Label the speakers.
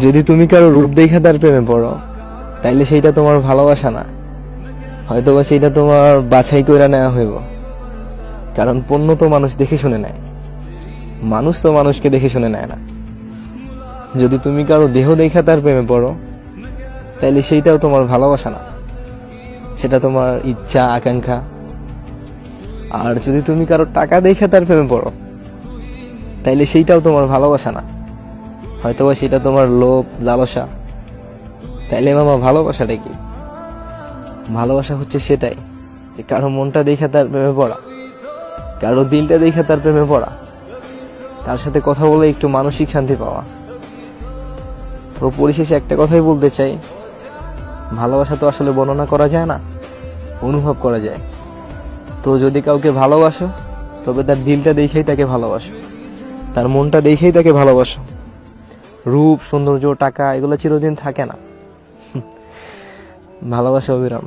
Speaker 1: যদি তুমি কারো রূপ দেখে তার প্রেমে পড়ো, তাইলে সেইটা তোমার ভালোবাসা না, হয়তোবা সেইটা তোমার বাছাই করে নেওয়া হইব। কারণ পণ্য তো মানুষ দেখে শুনে নেয়, মানুষ তো মানুষকে দেখে শুনে নেয় না। যদি তুমি কারো দেহ দেখে তার প্রেমে পড়ো, তাইলে সেইটাও তোমার ভালোবাসা না, সেটা তোমার ইচ্ছা আকাঙ্ক্ষা। আর যদি তুমি কারো টাকা দেখে তার প্রেমে পড়ো, তাইলে সেইটাও তোমার ভালোবাসা না, হয়তোবা সেটা তোমার লোভ লালসা। তাইলে মামা ভালোবাসাটা কি? ভালোবাসা হচ্ছে সেটাই যে কারো মনটা দেখে তার প্রেমে পড়া, কারো দিলটা দেখে তার প্রেমে পড়া, তার সাথে কথা বলে একটু মানসিক শান্তি পাওয়া। তো পরিশেষে একটা কথাই বলতে চাই, ভালোবাসা তো আসলে বর্ণনা করা যায় না, অনুভব করা যায়। তো যদি কাউকে ভালোবাসো, তবে তার দিলটা দেখেই তাকে ভালোবাসো, তার মনটা দেখেই তাকে ভালোবাসো। রূপ সৌন্দর্য টাকা এগুলো চিরদিন থাকে না। ভালোবাসা অবিরাম।